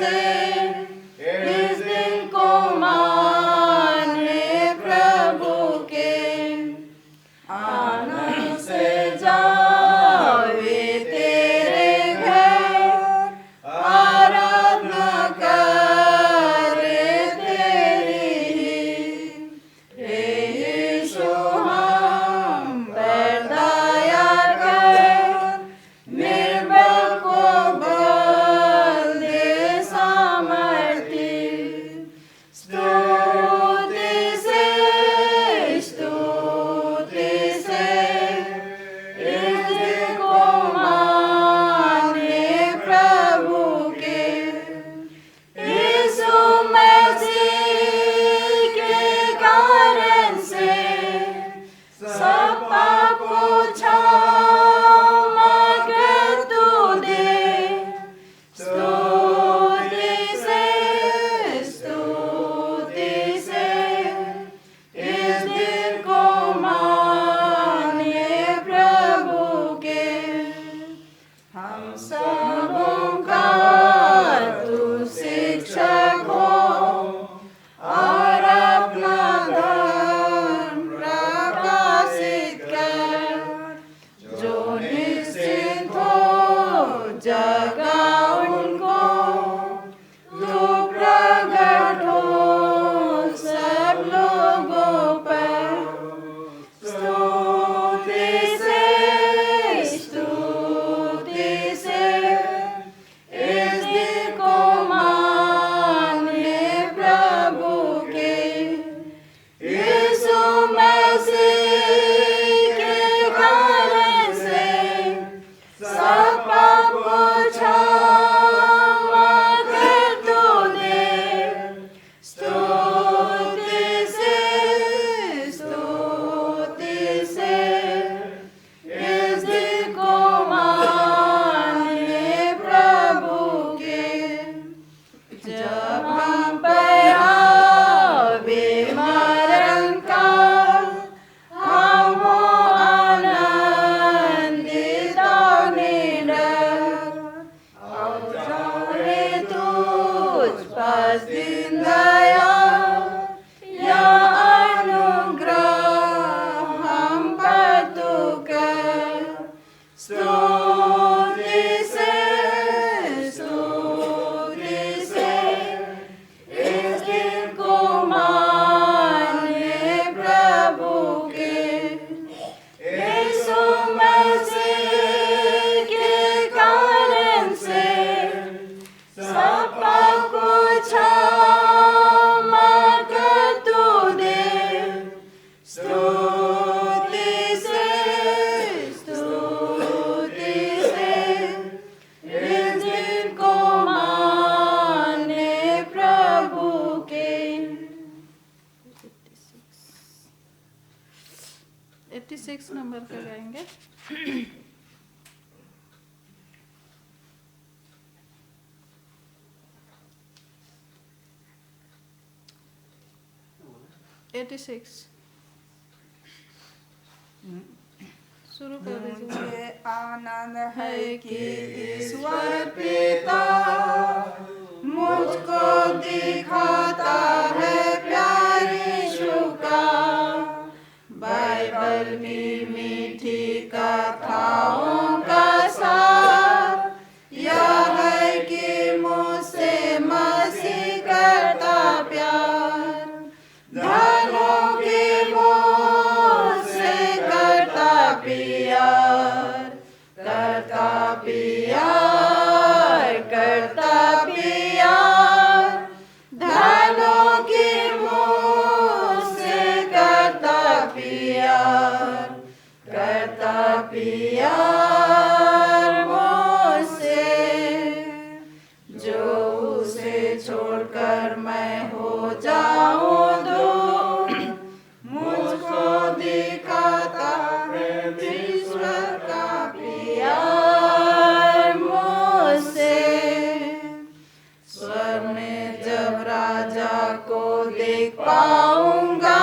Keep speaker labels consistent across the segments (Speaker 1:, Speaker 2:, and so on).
Speaker 1: से इस दिन को माने प्रभु के, आनंद से जावे तेरे घर, आराधना करे तेरी। हे यीशु हम पर दया कर, निर्बल को बल दे सामर्थ्य। स्तुति से इस दिन को माने प्रभु के, यीशु मसीह के कारण से सब पाप को क्षमा कर तू दे। स्तुति से इस दिन को माने प्रभु के, हम सबों का तू शिक्षक हो और अपना धर्म प्रकाशित कर। जो निश्चित हो जगा उनको, तू प्रगट हो सब लोगों पर। स्तुति से इस दिन को माने प्रभु के, यीशु मसीह के कारण से सब पाप को क्षमा कर तू दे। स्तुति से इस दिन को माने प्रभु के, जब हम पर आवे मरण काल, हम हो आनंदित और निडर, और जाने तुझ पास दिन दया या अनुग्रह हम पर तू कर। स्तुति से इस दिन को माने प्रभु के, यीशु मसीह के कारण से सब पाप को क्षमा कर तू दे। स्तुति से इस दिन को माने प्रभु के। 86 नंबर पे गाएंगे। शुरू कर दीजिए।
Speaker 2: मुझे आनंद है कि ईश्वर पिता मुझको दिखाता है प्यार यीशु का। बाइबल की मीठी कथाओं का सार यह है कि मुझसे मसीह करता प्यार, धनों के मोह से करता प्यार, धनों के मोह से करता प्यार मुझसे। जो उसे छोड़कर मैं हो जाऊं दूर, मुझको दिखाता है ईश्वर का प्यार मुझसे। स्वर्ग में जब राजा को देख पाऊंगा,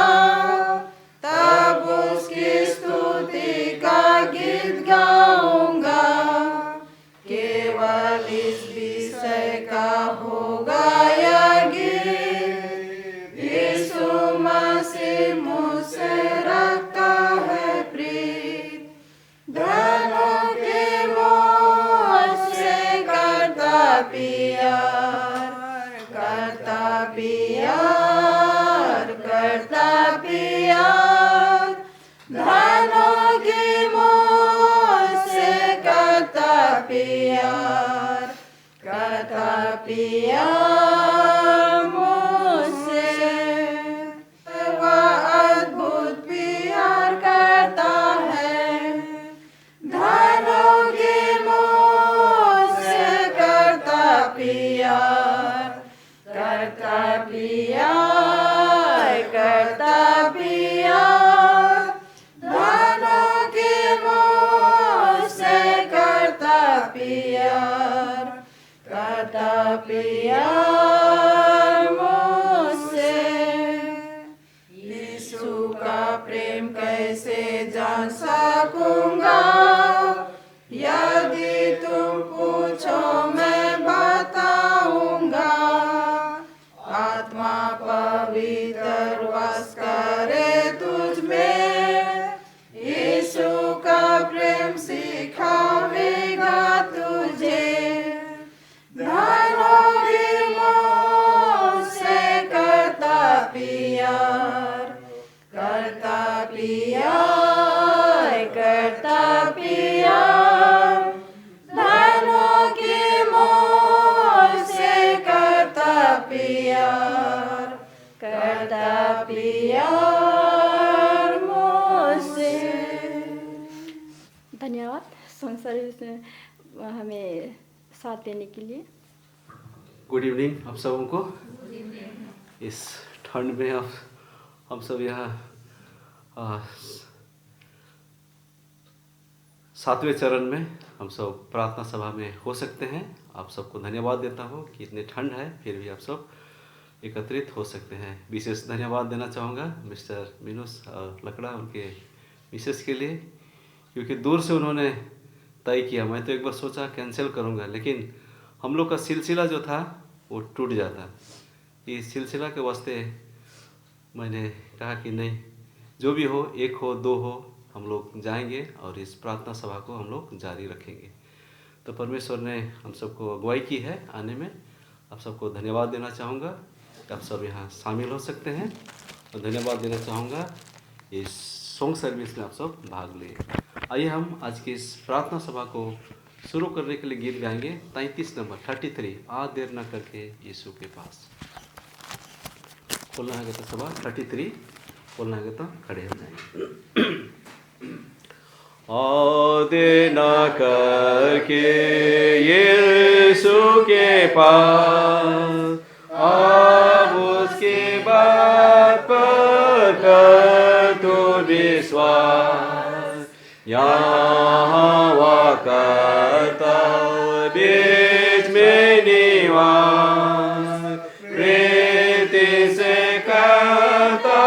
Speaker 2: तब उसकी स्तुति का गीत गाऊंगा। केवल इस विषय का हो प्यार मुझसे, वह अद्भुत प्यार करता है। धनों के मुझसे करता प्यार, करता प्यार, करता प्यार। धनों के मुझसे करता प्यार, करता प्यार मुझसे। यीशु का प्रेम कैसे जान सकूंगा, यदि तुम पूछो मैं बताऊंगा। आत्मा पवित्र वास करे तुझ में, यीशु का प्रेम सिखावेगा तुझे। धनों के मुझसे करता प्यार, करता प्यार, करता प्यार। धनों के मुझसे करता प्यार, करता प्यार मुझसे।
Speaker 3: धन्यवाद सॉन्ग सर्विस में हमें साथ देने के लिए।
Speaker 4: गुड इवनिंग आप सबों को। इस ठंड में हम सब यहाँ 7वें चरण में हम सब प्रार्थना सभा में हो सकते हैं। आप सबको धन्यवाद देता हूँ कि इतनी ठंड है फिर भी आप सब एकत्रित हो सकते हैं। विशेष धन्यवाद देना चाहूँगा मिस्टर मिनुस और लकड़ा उनके मिसेस के लिए, क्योंकि दूर से उन्होंने तय किया। मैं तो एक बार सोचा कैंसिल करूँगा, लेकिन हम लोग का सिलसिला जो था वो टूट जाता। इस सिलसिला के वास्ते मैंने कहा कि नहीं, जो भी हो, एक हो दो हो, हम लोग जाएंगे और इस प्रार्थना सभा को हम लोग जारी रखेंगे। तो परमेश्वर ने हम सबको अगुवाई की है आने में। आप सबको धन्यवाद देना चाहूँगा। आप सब यहाँ शामिल हो सकते हैं और धन्यवाद देना चाहूँगा इस सॉन्ग सर्विस में आप सब भाग लिए। आइए हम आज की इस प्रार्थना सभा को शुरू करने के लिए गीत गाएंगे। 33 नंबर 33, आ देर न करके यीशु के पास। बोलना है तो सभा 33 बोलना है तो खड़े हो जाएंगे। आ देर न करके यीशु के पास, अब उसके बात पर कर तू विश्वास। यहाँ वह करता बीच में निवास, प्रीति से करता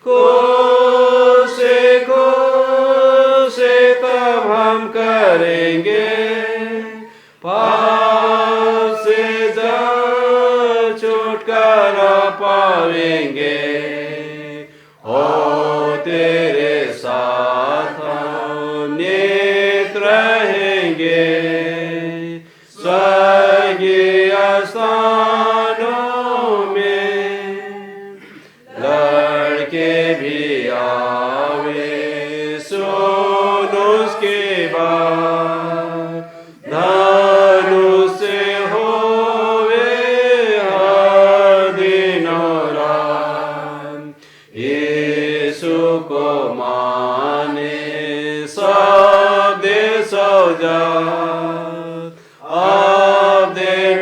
Speaker 4: खुशी तब हम करेंगे। पाप से जब छुटकारा पावेंगे, ओ तेरे साथ हम नित रहेंगे। स्वर्गीय स्थानों में लड़के भी आवे, सुन उसके बाद धनुष से होवे हर दिन और रात। यीशु को माने सब देश जात, अब देर न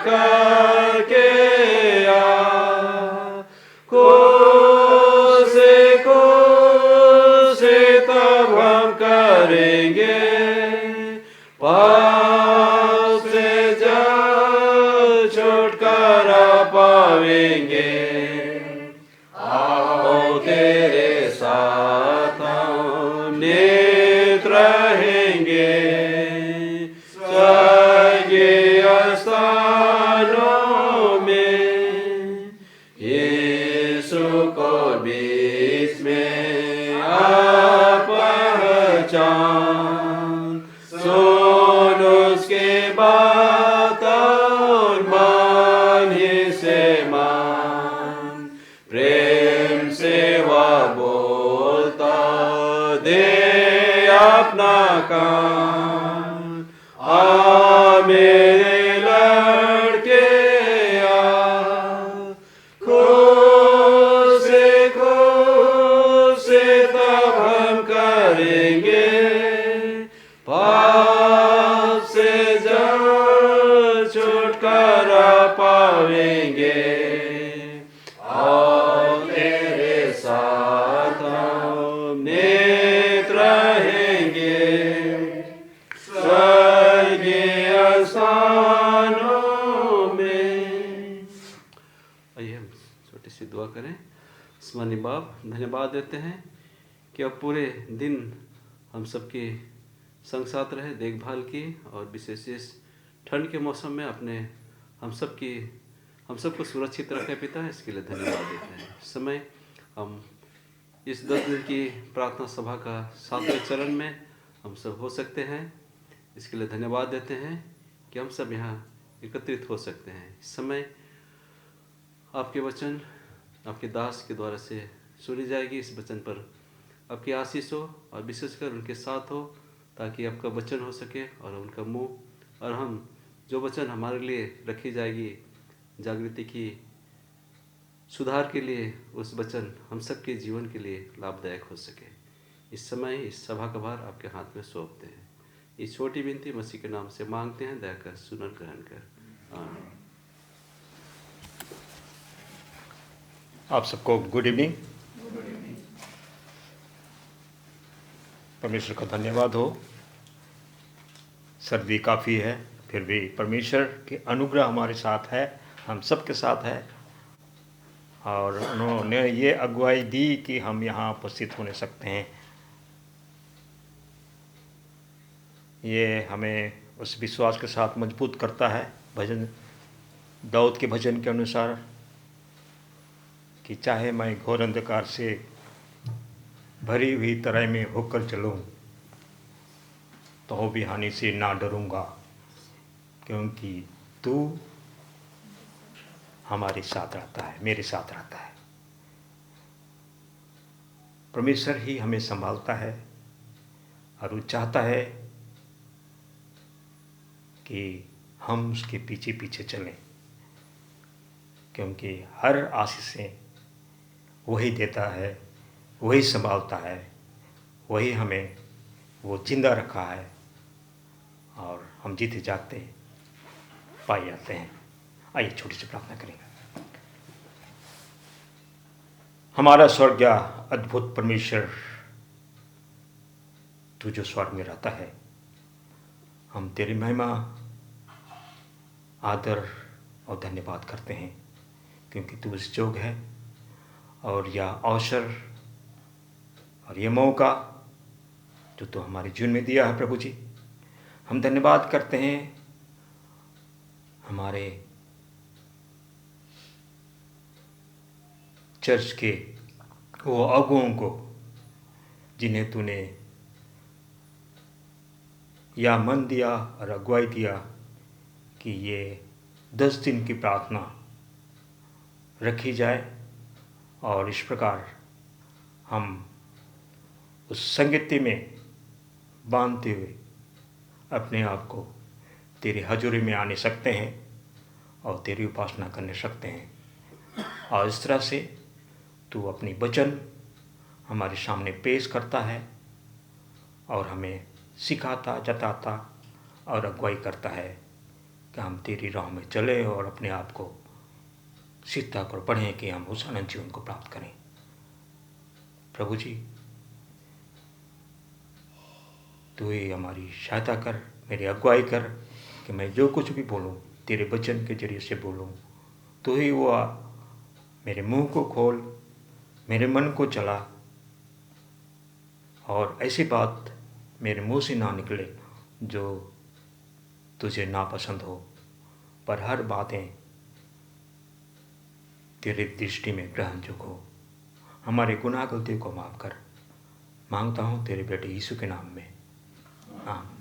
Speaker 4: करके आ। खुशी तब हम करेंगे, पाप से जब छुटकारा पावेंगे। आओ तेरे साथ हम नित रहेंगे। स्वर्गीय स्थानों में यीशु को बीच में आप पहचान। सुन उसके बात और मान ही से मान, प्रेम से वह बोलता दे अपना काम। आ मेरे छुटकारा पावेंगे और तेरे साथ हम नित रहेंगे स्वर्गीय स्थानों में। आइए हम छोटी सी दुआ करें। स्मरणीय बाप, धन्यवाद देते हैं कि अब पूरे दिन हम सबके संग साथ रहे, देखभाल की, और विशेष इस ठंड के मौसम में अपने हम सबको सुरक्षित रखे पिता, इसके लिए धन्यवाद देते हैं। इस समय हम इस 10 दिन की प्रार्थना सभा का 7वें चरण में हम सब हो सकते हैं, इसके लिए धन्यवाद देते हैं कि हम सब यहाँ एकत्रित हो सकते हैं। इस समय आपके वचन आपके दास के द्वारा से सुनी जाएगी। इस वचन पर आपकी आशीष हो और विशेषकर उनके साथ हो, ताकि आपका वचन हो सके और उनका मुंह और हम जो वचन हमारे लिए रखी जाएगी जागृति की सुधार के लिए, उस वचन हम सबके जीवन के लिए लाभदायक हो सके। इस समय इस सभा का भार आपके हाथ में सौंपते हैं। इस छोटी विनती मसीह के नाम से मांगते हैं, दया कर सुनर ग्रहण कर, आमीन।
Speaker 5: आप सबको गुड इवनिंग। परमेश्वर का धन्यवाद हो। सर्दी काफ़ी है, फिर भी परमेश्वर के अनुग्रह हमारे साथ है, हम सबके साथ है, और उन्होंने ये अगुवाई दी कि हम यहाँ उपस्थित होने सकते हैं। ये हमें उस विश्वास के साथ मजबूत करता है, भजन दाऊद के भजन के अनुसार, कि चाहे मैं घोर अंधकार से भरी हुई तराई में होकर चलूं तो भी हानि से ना डरूंगा, क्योंकि तू हमारे साथ रहता है, मेरे साथ रहता है। परमेश्वर ही हमें संभालता है और वो चाहता है कि हम उसके पीछे पीछे चलें, क्योंकि हर आशीषें वही देता है, वही संभालता है, वही हमें वो जिंदा रखा है, और हम जीते जागते पाए जाते हैं। आइए छोटी सी प्रार्थना करेंगे। हमारा स्वर्गीय अद्भुत परमेश्वर, तू जो स्वर्ग में रहता है, हम तेरी महिमा, आदर और धन्यवाद करते हैं, क्योंकि तू इस जोग है, और यह अवसर और ये मौका जो तू हमारे जीवन में दिया है प्रभु जी, हम धन्यवाद करते हैं हमारे चर्च के वो अगुओं को, जिन्हें तूने या मन दिया और अगुवाई दिया कि ये 10 दिन की प्रार्थना रखी जाए, और इस प्रकार हम उस संगति में बांधते हुए अपने आप को तेरी हजूरी में आने सकते हैं और तेरी उपासना करने सकते हैं। और इस तरह से तू अपनी वचन हमारे सामने पेश करता है और हमें सिखाता, जताता और अगुवाई करता है कि हम तेरी राह में चले और अपने आप को सीखता कर पढ़ें कि हम उस अनंत जीवन को प्राप्त करें। प्रभु जी, तू ही हमारी सहायता कर, मेरी अगुवाई कर कि मैं जो कुछ भी बोलूं तेरे वचन के जरिए से बोलूं। तू ही वो मेरे मुंह को खोल, मेरे मन को चला, और ऐसी बात मेरे मुंह से ना निकले जो तुझे नापसंद हो, पर हर बातें तेरे दृष्टि में ग्रहणयोग्य हो। हमारे गुनाह गलतियों को माफ़ कर, मांगता हूँ तेरे बेटे यीशु के नाम में, आमीन।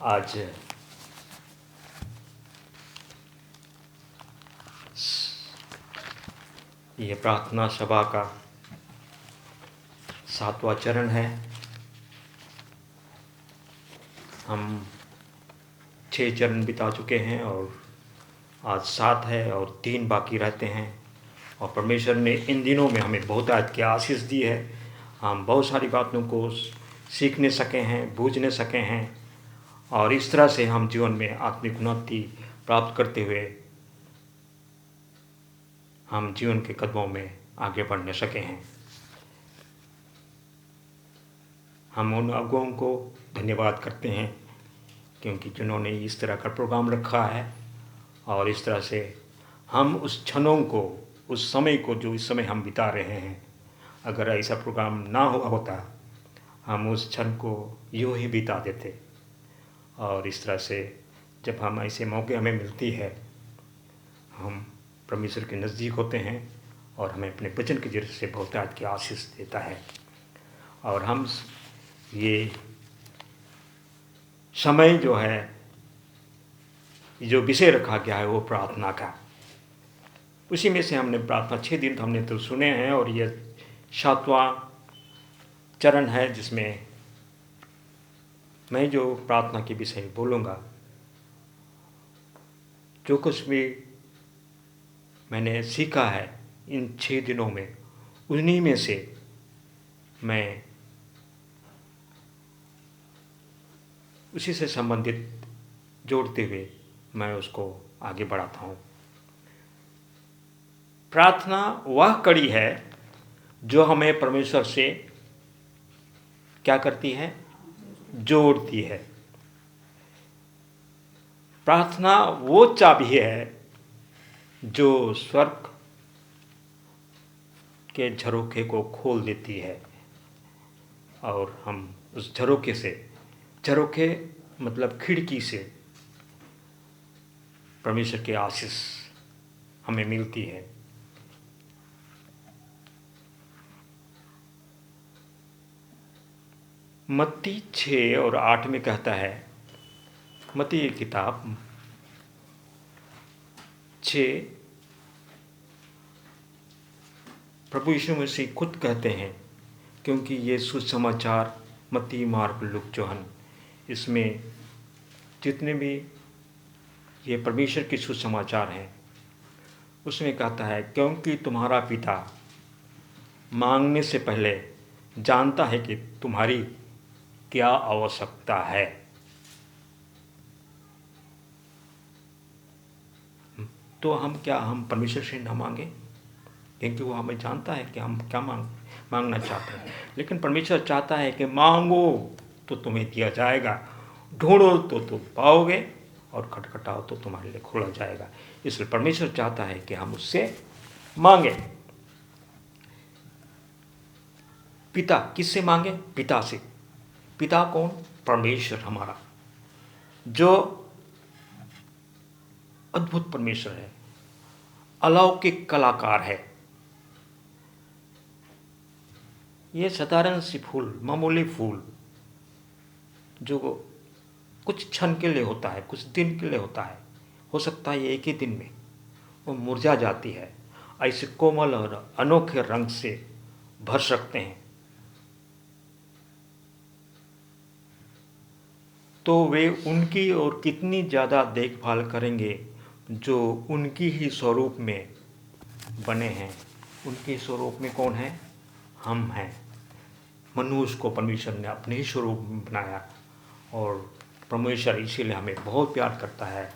Speaker 5: आज ये प्रार्थना सभा का 7वां चरण है। हम 6 चरण बिता चुके हैं और आज 7 है और 3 बाकी रहते हैं, और परमेश्वर ने इन दिनों में हमें बहुत आज की आशीष दी है। हम बहुत सारी बातों को सीखने सके हैं, बूझने सके हैं, और इस तरह से हम जीवन में आत्मिक उन्नति प्राप्त करते हुए हम जीवन के कदमों में आगे बढ़ने सके हैं। हम उन अगुओं को धन्यवाद करते हैं क्योंकि जिन्होंने इस तरह का प्रोग्राम रखा है, और इस तरह से हम उस क्षणों को, उस समय को जो इस समय हम बिता रहे हैं, अगर ऐसा प्रोग्राम ना होता हम उस क्षण को यूँ ही बिता देते। और इस तरह से जब हम ऐसे मौके हमें मिलती है, हम परमेश्वर के नज़दीक होते हैं और हमें अपने वचन के जरिए से बहुतायत की आशीष देता है। और हम ये समय जो है, जो विषय रखा गया है वो प्रार्थना का, उसी में से हमने प्रार्थना 6 दिन तो हमने तो सुने हैं, और ये 7वां चरण है जिसमें मैं जो प्रार्थना के विषय बोलूँगा, जो कुछ भी मैंने सीखा है इन 6 दिनों में, उन्हीं में से मैं उसी से संबंधित जोड़ते हुए मैं उसको आगे बढ़ाता हूँ। प्रार्थना वह कड़ी है जो हमें परमेश्वर से क्या करती है? जोड़ती है। प्रार्थना वो चाबी है जो स्वर्ग के झरोखे को खोल देती है, और हम उस झरोखे से, झरोखे मतलब खिड़की से, परमेश्वर की आशीष हमें मिलती है। मत्ती 6 और 8 में कहता है, मत्ती की किताब 6, प्रभु यीशु मसीह खुद कहते हैं, क्योंकि ये सुसमाचार मत्ती, मार्क, लूक, यूहन्ना, इसमें जितने भी ये परमेश्वर के सुसमाचार हैं, उसमें कहता है, क्योंकि तुम्हारा पिता मांगने से पहले जानता है कि तुम्हारी क्या आवश्यकता है। तो हम परमेश्वर से ना मांगे, क्योंकि वो हमें जानता है कि हम क्या मांगना चाहते हैं। लेकिन परमेश्वर चाहता है कि मांगो तो तुम्हें दिया जाएगा, ढूंढो तो तुम पाओगे, और खटखटाओ तो तुम्हारे लिए खोला जाएगा। इसलिए परमेश्वर चाहता है कि हम उससे मांगे। पिता किससे मांगे? पिता से। पिता कौन? परमेश्वर हमारा, जो अद्भुत परमेश्वर है, अलौकिक कलाकार है। ये साधारण सी फूल, मामूली फूल, जो कुछ क्षण के लिए होता है, कुछ दिन के लिए होता है, हो सकता है एक ही दिन में वो मुरझा जाती है, ऐसे कोमल और अनोखे रंग से भर सकते हैं। तो वे उनकी और कितनी ज़्यादा देखभाल करेंगे जो उनकी ही स्वरूप में बने हैं। उनके स्वरूप में कौन है? हम हैं। मनुष्य को परमेश्वर ने अपने ही स्वरूप में बनाया, और परमेश्वर इसीलिए हमें बहुत प्यार करता है।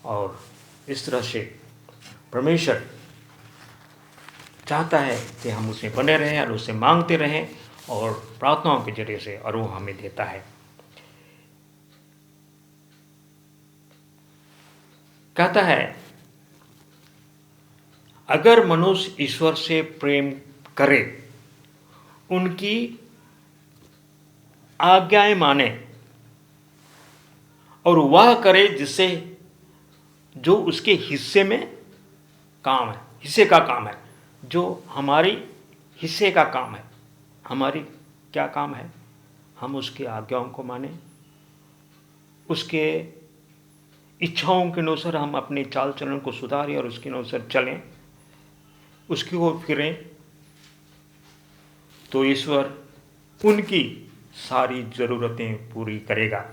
Speaker 5: और इस तरह से परमेश्वर चाहता है कि हम उससे बने रहें और उससे मांगते रहें, और प्रार्थनाओं के जरिए से, और वो हमें देता है। कहता है, अगर मनुष्य ईश्वर से प्रेम करे, उनकी आज्ञाएं माने, और वह करे जिससे जो उसके हिस्से में काम है, हिस्से का काम है, जो हमारी हिस्से का काम है। हमारी क्या काम है? हम उसकी आज्ञाओं को माने, उसके इच्छाओं के अनुसार हम अपने चाल चलन को सुधारें और उसके अनुसार चलें, उसकी ओर फिरें, तो ईश्वर उनकी सारी ज़रूरतें पूरी करेगा।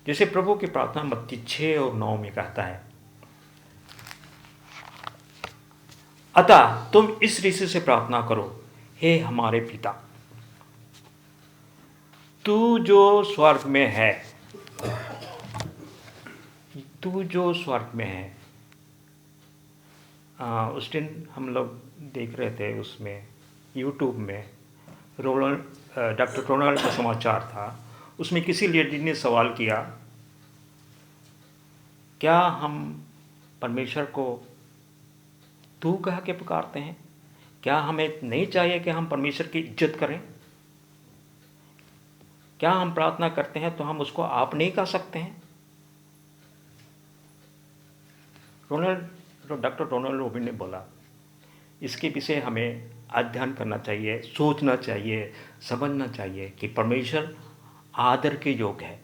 Speaker 5: जैसे प्रभु की प्रार्थना मत्ती 6 और 9 में कहता है, अतः तुम इस रीति से प्रार्थना करो, हे हमारे पिता। तू जो स्वर्ग में है, तू जो स्वर्ग में है। उस दिन हम लोग देख रहे थे उसमें यूट्यूब में डॉक्टर रोनाल्ड का समाचार था। उसमें किसी लेडी ने सवाल किया, क्या हम परमेश्वर को तू कह के पुकारते हैं? क्या हमें नहीं चाहिए कि हम परमेश्वर की इज्जत करें? क्या हम प्रार्थना करते हैं तो हम उसको आप नहीं कह सकते हैं? डॉक्टर रोनाल्ड रोबिन ने बोला, इसके विषय हमें अध्ययन करना चाहिए, सोचना चाहिए, समझना चाहिए कि परमेश्वर आदर के योग्य है।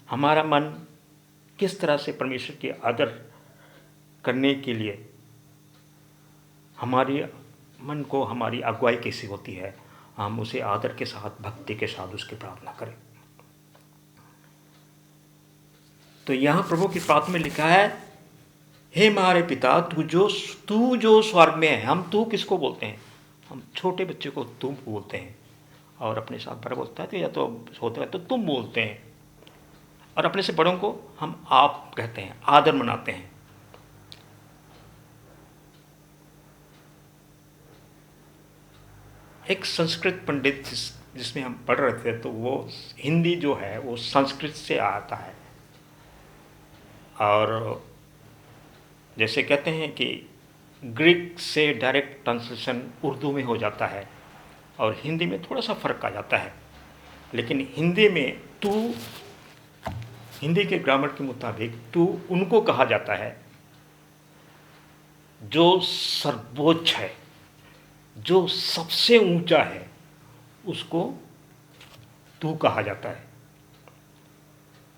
Speaker 5: हमारा मन किस तरह से परमेश्वर की आदर करने के लिए हमारी मन को हमारी अगुवाई कैसी होती है, हम उसे आदर के साथ, भक्ति के साथ उसकी प्रार्थना करें। तो यहाँ प्रभु की प्रार्थना में लिखा है, हे हमारे पिता, तू जो स्वर्ग में है। हम तू किसको बोलते हैं? हम छोटे बच्चे को तुम बोलते हैं, और अपने साथ बड़ा बोलता है तो या तो होता है तो तुम बोलते हैं, और अपने से बड़ों को हम आप कहते हैं, आदर मनाते हैं। एक संस्कृत पंडित जिसमें हम पढ़ रहे थे, तो वो हिंदी जो है वो संस्कृत से आता है, और जैसे कहते हैं कि ग्रीक से डायरेक्ट ट्रांसलेशन उर्दू में हो जाता है और हिंदी में थोड़ा सा फर्क आ जाता है। लेकिन हिंदी में तू, हिंदी के ग्रामर के मुताबिक तू उनको कहा जाता है जो सर्वोच्च है, जो सबसे ऊंचा है, उसको तू कहा जाता है।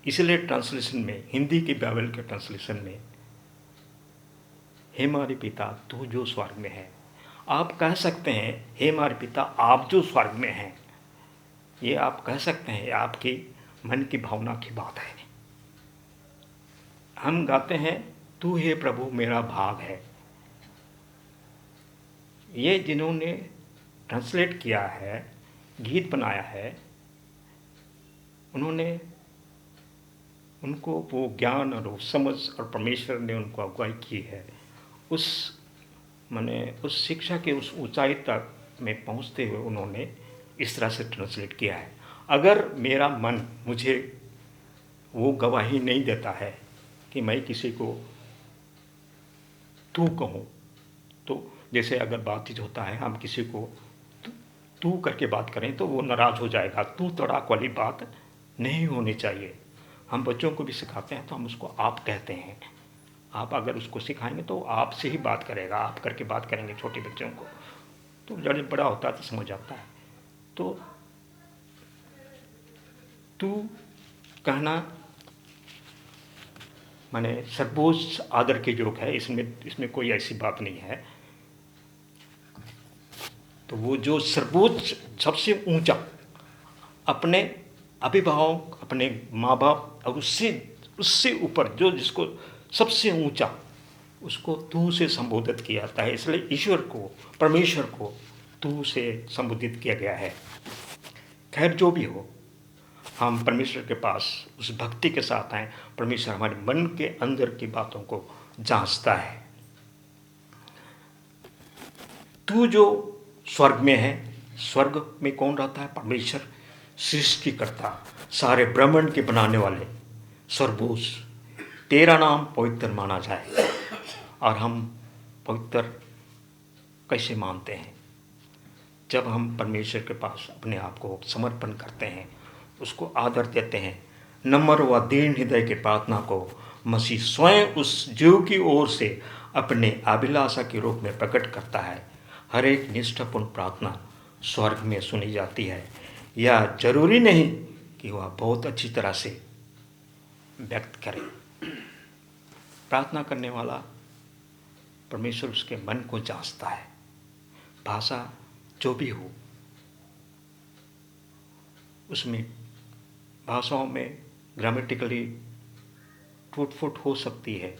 Speaker 5: इसलिए ट्रांसलेशन में, हिंदी की बाइबल के ट्रांसलेशन में, हे हमारे पिता तू जो स्वर्ग में है। आप कह सकते हैं, हे हमारे पिता आप जो स्वर्ग में हैं, ये आप कह सकते हैं, आपकी मन की भावना की बात है। हम गाते हैं, तू हे प्रभु मेरा भाग है। ये जिन्होंने ट्रांसलेट किया है, गीत बनाया है, उनको वो ज्ञान और वो समझ, और परमेश्वर ने उनको अगुवाई की है। उस शिक्षा के उस ऊंचाई तक में पहुंचते हुए उन्होंने इस तरह से ट्रांसलेट किया है। अगर मेरा मन मुझे वो गवाही नहीं देता है कि मैं किसी को तू कहूँ, तो जैसे अगर बातचीत होता है, हम किसी को तू करके बात करें तो वो नाराज़ हो जाएगा। तू तड़ाक वाली बात नहीं होनी चाहिए। हम बच्चों को भी सिखाते हैं तो हम उसको आप कहते हैं। आप अगर उसको सिखाएंगे तो आपसे ही बात करेगा, आप करके बात करेंगे छोटे बच्चों को, तो जब बड़ा होता है तो समझ आता है। तो तू कहना माने सर्वोच्च आदर के योग्य है, इसमें कोई ऐसी बात नहीं है। तो वो जो सर्वोच्च, सबसे ऊंचा, अपने अभिभावक, अपने माँ बाप और उससे ऊपर जो जिसको सबसे ऊंचा, उसको तू से संबोधित किया जाता है। इसलिए ईश्वर को, परमेश्वर को तू से संबोधित किया गया है। खैर जो भी हो, हम परमेश्वर के पास उस भक्ति के साथ आए। परमेश्वर हमारे मन के अंदर की बातों को जांचता है। तू जो स्वर्ग में है, स्वर्ग में कौन रहता है? परमेश्वर, सृष्टिकर्ता, सारे ब्रह्मांड के बनाने वाले, सर्वोच्च। तेरा नाम पवित्र माना जाए। और हम पवित्र कैसे मानते हैं? जब हम परमेश्वर के पास अपने आप को समर्पण करते हैं, उसको आदर देते हैं, नम्र व दीन हृदय की प्रार्थना को मसीह स्वयं उस जीव की ओर से अपने अभिलाषा के रूप में प्रकट करता है। हर एक निष्ठापूर्ण प्रार्थना स्वर्ग में सुनी जाती है। यह जरूरी नहीं कि वह बहुत अच्छी तरह से व्यक्त करे। प्रार्थना करने वाला परमेश्वर उसके मन को जांचता है। भाषा जो भी हो, उसमें भाषाओं में ग्रामेटिकली टूट फूट हो सकती है,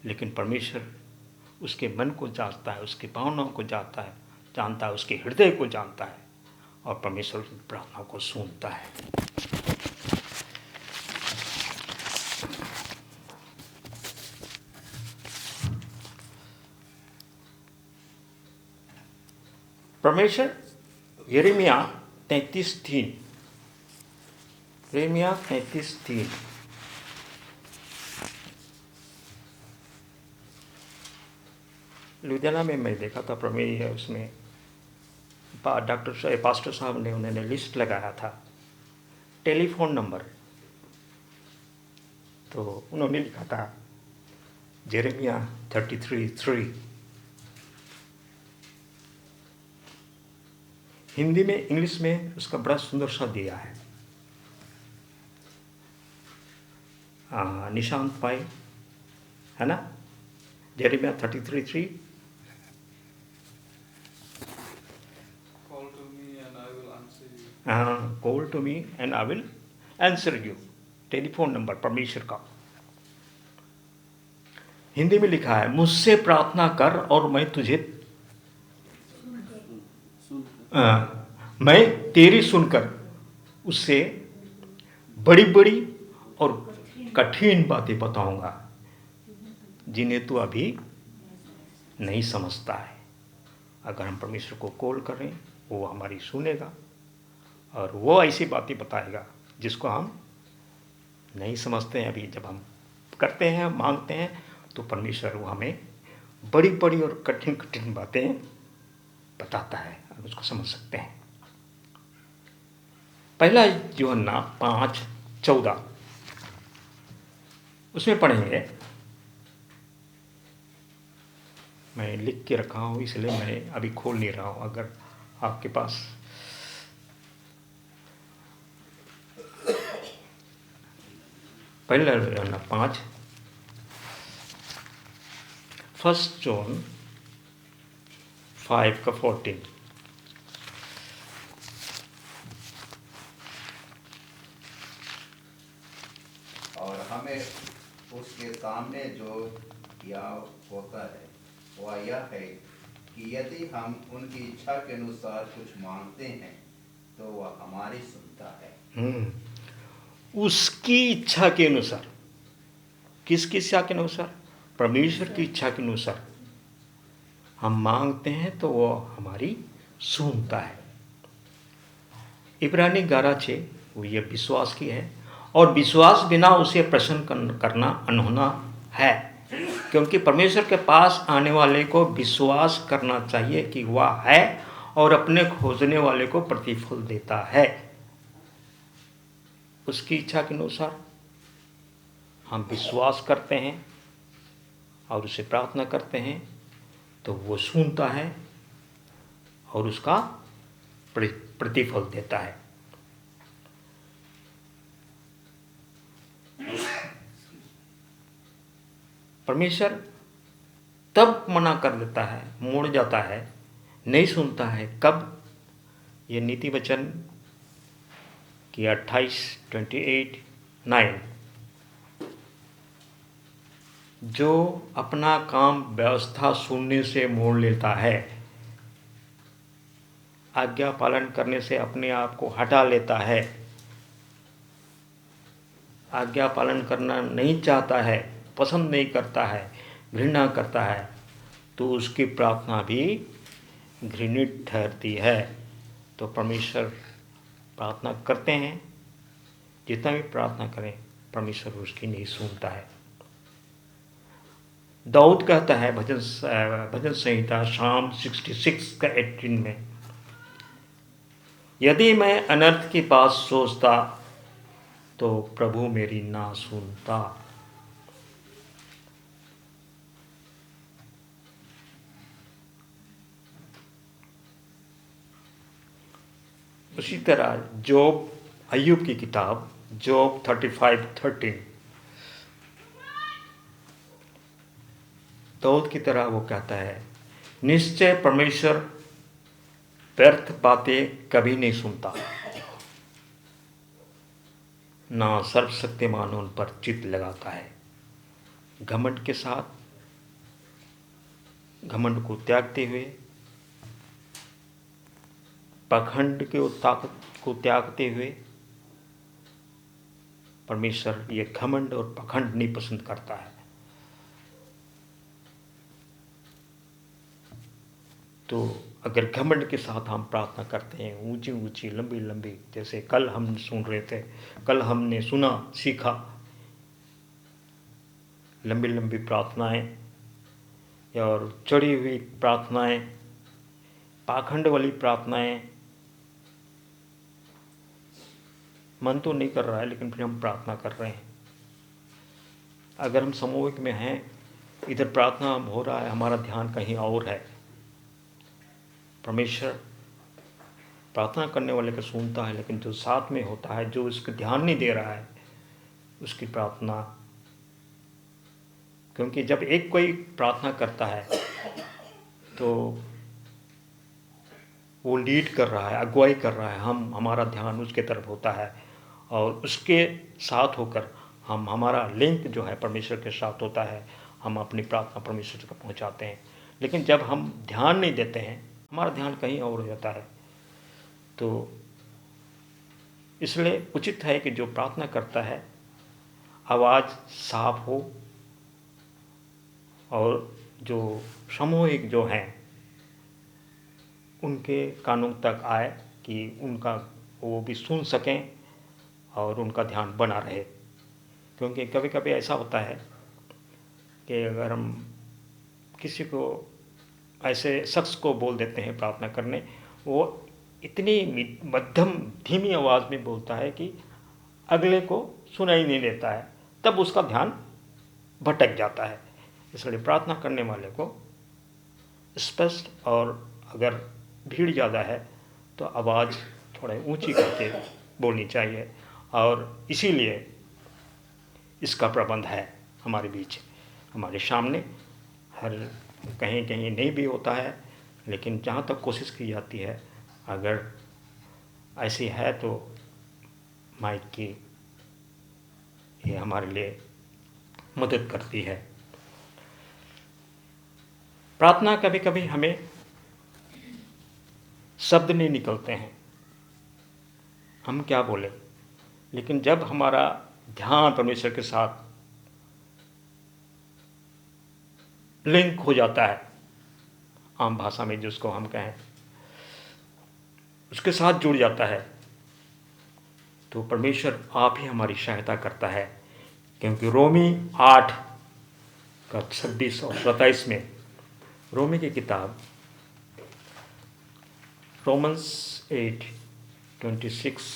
Speaker 5: लेकिन परमेश्वर उसके मन को जांचता है, उसकी भावनाओं को जानता है, उसके हृदय को जानता है, और परमेश्वर की प्रार्थना को सुनता है। परमेश्वर यिर्मयाह 33:3 यिर्मयाह 33:3 लुधियाना में मैं देखा था प्रमेय, उसमें पास्टर साहब ने उन्होंने लिस्ट लगाया था टेलीफोन नंबर, तो उन्होंने लिखा था यिर्मयाह 33:3। हिंदी में, इंग्लिश में उसका बड़ा सुंदर सा दिया है। निशांत पाई है ना, यिर्मयाह 33:3। Call to me and I will answer you. Telephone number परमेश्वर का। हिंदी में लिखा है, मुझसे प्रार्थना कर और मैं तुझे मैं तेरी सुनकर उससे बड़ी बड़ी और कठिन बातें बताऊंगा जिन्हें तू अभी नहीं समझता है। अगर हम परमेश्वर को कॉल करें, वो हमारी सुनेगा और वो ऐसी बातें बताएगा जिसको हम नहीं समझते हैं। अभी जब हम करते हैं, मांगते हैं, तो परमेश्वर वो हमें बड़ी बड़ी और कठिन कठिन बातें बताता है, हम उसको समझ सकते हैं। पहला यूहन्ना 5:14 उसमें पढ़ेंगे। मैं लिख के रखा हूँ, इसलिए मैं अभी खोल नहीं रहा हूँ। अगर आपके पास पहला यूहन्ना 5 1 जॉन 5:14
Speaker 2: और हमें उसके सामने जो किया होता है वह यह है कि यदि हम उनकी इच्छा के अनुसार कुछ मांगते हैं तो वह हमारी सुनता है।
Speaker 5: उसकी इच्छा के अनुसार। किसकी इच्छा के अनुसार? परमेश्वर की इच्छा के अनुसार हम मांगते हैं तो वो हमारी सुनता है। इब्रानी 11:6 वो ये विश्वास की है, और विश्वास बिना उसे प्रसन्न करना अनहोना है, क्योंकि परमेश्वर के पास आने वाले को विश्वास करना चाहिए कि वह है और अपने खोजने वाले को प्रतिफल देता है। उसकी इच्छा के अनुसार हम विश्वास करते हैं और उसे प्रार्थना करते हैं तो वो सुनता है और उसका प्रतिफल देता है। परमेश्वर तब मना कर देता है, मोड़ जाता है, नहीं सुनता है। कब? ये नीति वचन की 28:9 जो अपना काम व्यवस्था सुनने से मोड़ लेता है, आज्ञा पालन करने से अपने आप को हटा लेता है, आज्ञा पालन करना नहीं चाहता है, पसंद नहीं करता है, घृणा करता है, तो उसकी प्रार्थना भी घृणित ठहरती है। तो परमेश्वर प्रार्थना करते हैं, जितना भी प्रार्थना करें परमेश्वर उसकी नहीं सुनता है। दाऊद कहता है भजन संहिता शाम 66:18 में, यदि मैं अनर्थ की बात सोचता तो प्रभु मेरी ना सुनता। उसी तरह जोब, अय्यूब की किताब जोब 35:13 दाऊद की तरह वो कहता है, निश्चय परमेश्वर व्यर्थ बातें कभी नहीं सुनता, ना सर्वशक्तिमान उन पर चित्त लगाता है। घमंड के साथ, घमंड को त्यागते हुए पाखंड के ताकत को त्यागते हुए परमेश्वर ये घमंड और पाखंड नहीं पसंद करता है। तो अगर घमंड के साथ हम प्रार्थना करते हैं, ऊंची ऊंची लंबी लंबी, जैसे कल हम सुन रहे थे, कल हमने सुना सीखा, लंबी लंबी प्रार्थनाएं और चढ़ी हुई प्रार्थनाएं, पाखंड वाली प्रार्थनाएं, मन तो नहीं कर रहा है लेकिन फिर हम प्रार्थना कर रहे हैं। अगर हम सामूहिक में हैं, इधर प्रार्थना हो रहा है, हमारा ध्यान कहीं और है। परमेश्वर प्रार्थना करने वाले को सुनता है, लेकिन जो साथ में होता है, जो उसको ध्यान नहीं दे रहा है, उसकी प्रार्थना, क्योंकि जब एक कोई प्रार्थना करता है तो वो लीड कर रहा है, अगुवाई कर रहा है, हमारा ध्यान उसके तरफ होता है और उसके साथ होकर हमारा लिंक जो है परमेश्वर के साथ होता है, हम अपनी प्रार्थना परमेश्वर तक पहुंचाते हैं। लेकिन जब हम ध्यान नहीं देते हैं, हमारा ध्यान कहीं और हो जाता है। तो इसलिए उचित है कि जो प्रार्थना करता है आवाज़ साफ हो और जो सामूहिक जो हैं उनके कानों तक आए कि उनका वो भी सुन सकें और उनका ध्यान बना रहे। क्योंकि कभी कभी ऐसा होता है कि अगर हम किसी को ऐसे शख्स को बोल देते हैं प्रार्थना करने, वो इतनी मध्यम धीमी आवाज़ में बोलता है कि अगले को सुनाई नहीं देता है, तब उसका ध्यान भटक जाता है। इसलिए प्रार्थना करने वाले को स्पष्ट, और अगर भीड़ ज़्यादा है तो आवाज़ थोड़ा ऊंची करके बोलनी चाहिए। और इसीलिए इसका प्रबंध है हमारे बीच, हमारे सामने। हर कहीं कहीं नहीं भी होता है, लेकिन जहाँ तक कोशिश की जाती है, अगर ऐसी है तो माइक की ये हमारे लिए मदद करती है। प्रार्थना कभी कभी हमें शब्द नहीं निकलते हैं, हम क्या बोले, लेकिन जब हमारा ध्यान परमेश्वर के साथ लिंक हो जाता है, आम भाषा में जिसको हम कहें, उसके साथ जुड़ जाता है, तो परमेश्वर आप ही हमारी सहायता करता है। क्योंकि रोमी 8 का 26 और 27 में, रोमी की किताब रोमन्स 8:26,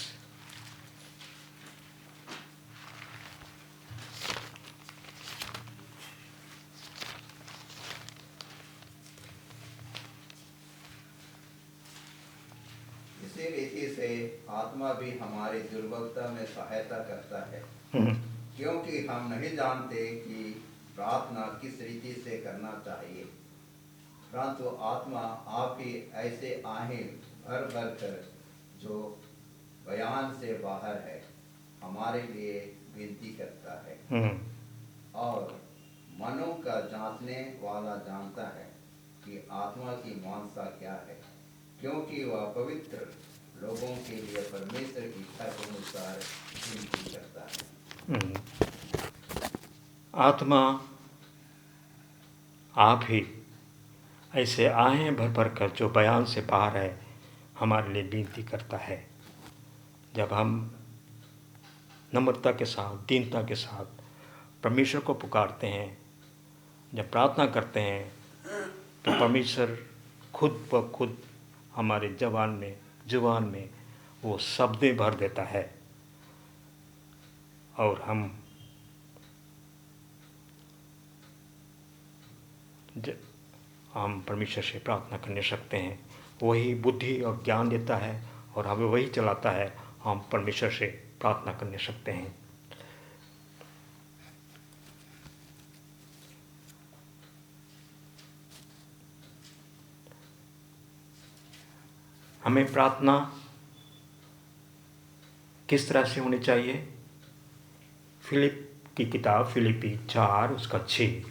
Speaker 2: इसी रीति से आत्मा भी हमारी दुर्बलता में सहायता करता है, क्योंकि हम नहीं जानते कि प्रार्थना किस रीति से करना चाहिए, परंतु आत्मा आप ही ऐसे आहें भर भर कर, जो बयान से बाहर है, हमारे लिए विनती करता है। और मनों का जांचने वाला जानता है कि आत्मा की मानसा क्या है, क्योंकि वह पवित्र लोगों के लिए परमेश्वर की इच्छा के अनुसार विनती करता है।
Speaker 5: आत्मा आप ही ऐसे आहें भर भर कर, जो बयान से बाहर है, हमारे लिए विनती करता है। जब हम नम्रता के साथ, दीनता के साथ परमेश्वर को पुकारते हैं, जब प्रार्थना करते हैं, तो परमेश्वर खुद ब खुद हमारे जुबान में वो शब्दें भर देता है और हम परमेश्वर से प्रार्थना करने सकते हैं। वही बुद्धि और ज्ञान देता है और हमें वही चलाता है, हम परमेश्वर से प्रार्थना करने सकते हैं। हमें प्रार्थना किस तरह से होनी चाहिए? फिलिप की किताब, फिलिपी 4 उसका 6,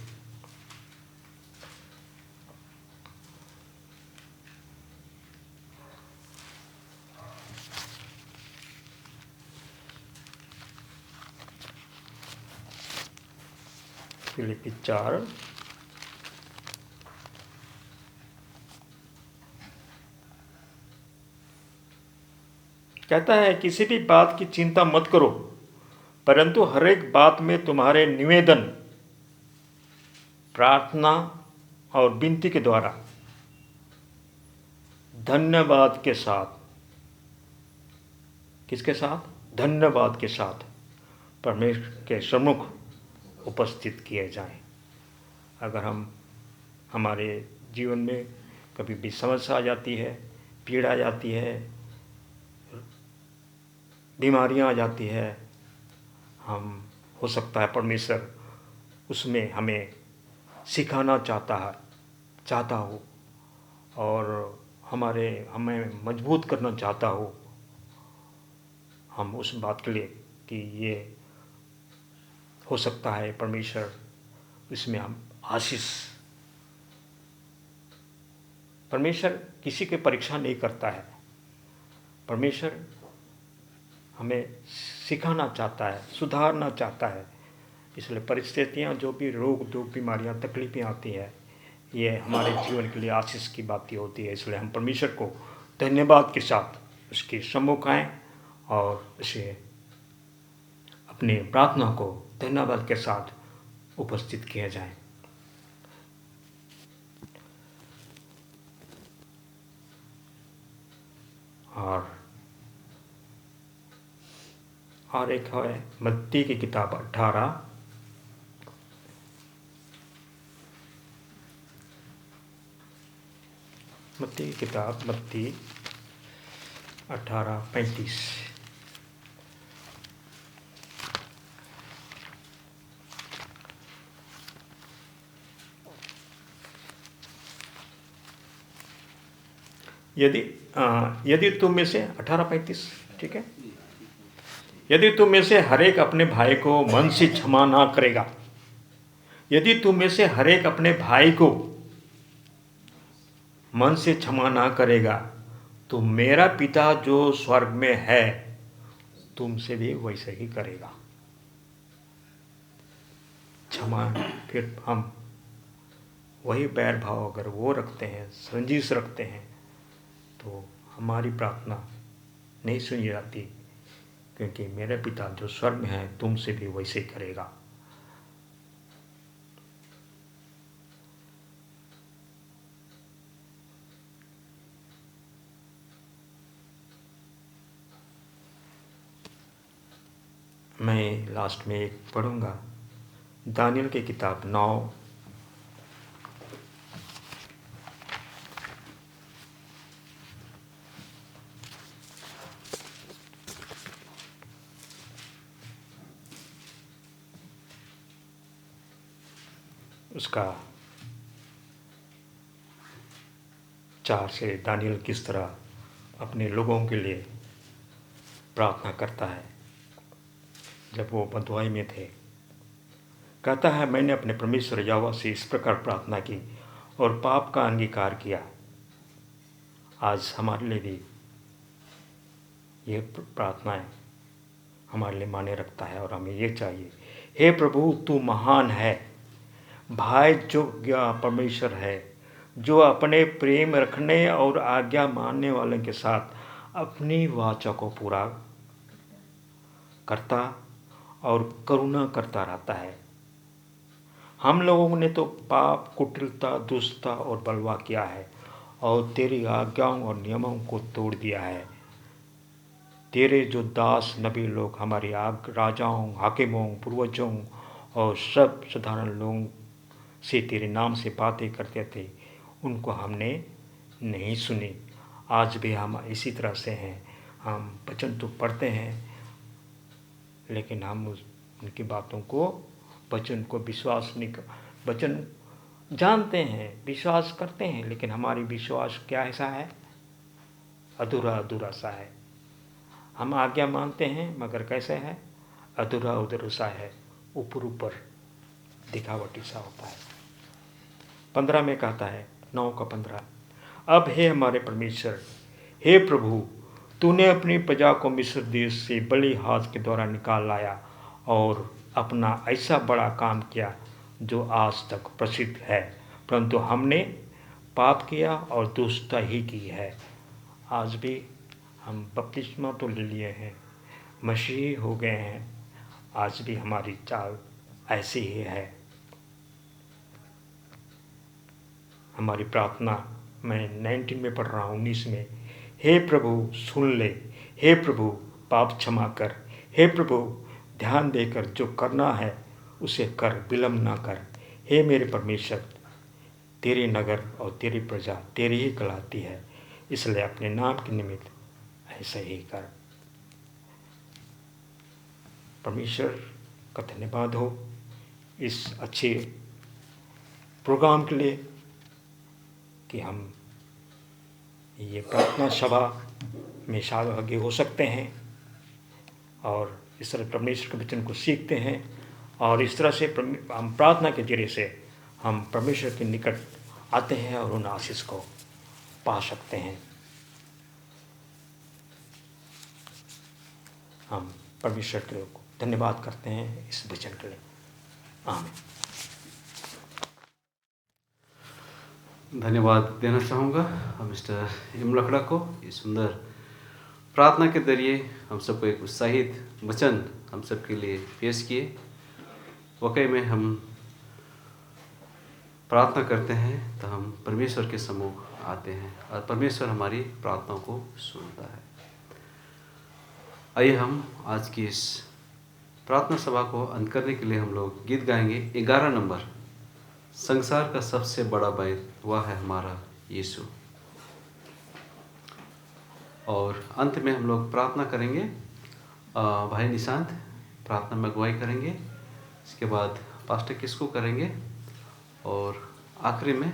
Speaker 5: फिलिपी 4 कहता है, किसी भी बात की चिंता मत करो, परंतु हर एक बात में तुम्हारे निवेदन, प्रार्थना और विनती के द्वारा धन्यवाद के साथ, किसके साथ? धन्यवाद के साथ परमेश्वर के सम्मुख उपस्थित किए जाएं। अगर हमारे जीवन में कभी भी समस्या आ जाती है, पीड़ा आ जाती है, बीमारियां आ जाती है, हम हो सकता है परमेश्वर उसमें हमें सिखाना चाहता हो और हमें मजबूत करना चाहता हो। हम उस बात के लिए कि ये हो सकता है परमेश्वर इसमें हम आशीष, परमेश्वर किसी की परीक्षा नहीं करता है, परमेश्वर हमें सिखाना चाहता है, सुधारना चाहता है। इसलिए परिस्थितियाँ, जो भी रोग दुख बीमारियाँ तकलीफ़ें आती हैं, ये हमारे जीवन के लिए आशीष की बातें होती है। इसलिए हम परमेश्वर को धन्यवाद के साथ उसके सम्मुख आएँ और उसे अपनी प्रार्थना को धन्यवाद के साथ उपस्थित किया जाए। और एक है मत्ती की किताब 18 मत्ती की किताब मत्ती 18:35। यदि तुम में से 18:35, ठीक है, यदि तुम में से हर एक अपने भाई को मन से क्षमा ना करेगा, यदि तुम में से हर एक अपने भाई को मन से क्षमा ना करेगा, तो मेरा पिता जो स्वर्ग में है तुमसे भी वैसे ही करेगा। क्षमा, फिर हम वही बैर भाव अगर वो रखते हैं, रंजिश रखते हैं, तो हमारी प्रार्थना नहीं सुनी जाती, क्योंकि मेरे पिता जो स्वर्ग में है तुमसे भी वैसे ही करेगा। मैं लास्ट में एक पढ़ूंगा, दानियल की किताब 9 उसका 4 से दानियल किस तरह अपने लोगों के लिए प्रार्थना करता है जब वो बंधुआई में थे। कहता है, मैंने अपने परमेश्वर यहोवा से इस प्रकार प्रार्थना की और पाप का अंगीकार किया। आज हमारे लिए भी ये प्रार्थनाएं हमारे लिए माने रखता है और हमें ये चाहिए, हे प्रभु तू महान है, भाई जो परमेश्वर है, जो अपने प्रेम रखने और आज्ञा मानने वाले के साथ अपनी वाचा को पूरा करता और करुणा करता रहता है। हम लोगों ने तो पाप, कुटिलता, दुष्टता और बलवा किया है और तेरी आज्ञाओं और नियमों को तोड़ दिया है। तेरे जो दास नबी लोग हमारे राजाओं, हाकिमों, पूर्वजों और सब साधारण लोगों से तेरे नाम से बातें करते थे, उनको हमने नहीं सुनी। आज भी हम इसी तरह से हैं। हम वचन तो पढ़ते हैं, लेकिन हम उनकी बातों को, वचन को विश्वास नहीं कर, वचन जानते हैं, विश्वास करते हैं, लेकिन हमारी विश्वास क्या ऐसा है? अधूरा सा है। हम आज्ञा मानते हैं मगर कैसे है? अधूरा सा है, ऊपर दिखावटी सा होता है। 15 में कहता है, 9:15, अब हे हमारे परमेश्वर, हे प्रभु, तूने अपनी प्रजा को मिस्र देश से बड़े हाथ के द्वारा निकाल लाया और अपना ऐसा बड़ा काम किया जो आज तक प्रसिद्ध है, परंतु हमने पाप किया और दुष्टता ही की है। आज भी हम बपतिस्मा तो ले लिए हैं, मसीही हो गए हैं, आज भी हमारी चाल ऐसी ही है। हमारी प्रार्थना मैं 19 में पढ़ रहा हूँ, 19 में, हे प्रभु सुन ले, हे प्रभु पाप क्षमा कर, हे प्रभु ध्यान देकर जो करना है उसे कर, विलम्ब ना कर। हे मेरे परमेश्वर, तेरे नगर और तेरी प्रजा तेरी ही कहलाती है, इसलिए अपने नाम के निमित्त ऐसा ही कर। परमेश्वर का धन्यवाद हो इस अच्छे प्रोग्राम के लिए कि हम ये प्रार्थना सभा में सहभागी हो सकते हैं और इस तरह परमेश्वर के वचन को सीखते हैं और इस तरह से हम प्रार्थना के जरिए से हम परमेश्वर के निकट आते हैं और उन आशीष को पा सकते हैं। हम परमेश्वर के को धन्यवाद करते हैं इस वचन के लिए। आमीन।
Speaker 4: धन्यवाद देना चाहूँगा मिस्टर एम लकड़ा को। ये सुंदर प्रार्थना के जरिए हम सबको एक उत्साहित वचन हम सबके लिए पेश किए। वाकई में हम प्रार्थना करते हैं तो हम परमेश्वर के सम्मुख आते हैं और परमेश्वर हमारी प्रार्थनाओं को सुनता है। आइए हम आज की इस प्रार्थना सभा को अंत करने के लिए हम लोग गीत गाएंगे। 11 नंबर, संसार का सबसे बड़ा बैर वह है हमारा यीशु। और अंत में हम लोग प्रार्थना करेंगे। भाई निशांत प्रार्थना में अगुवाई करेंगे, इसके बाद पास्टर किसको करेंगे और आखिरी में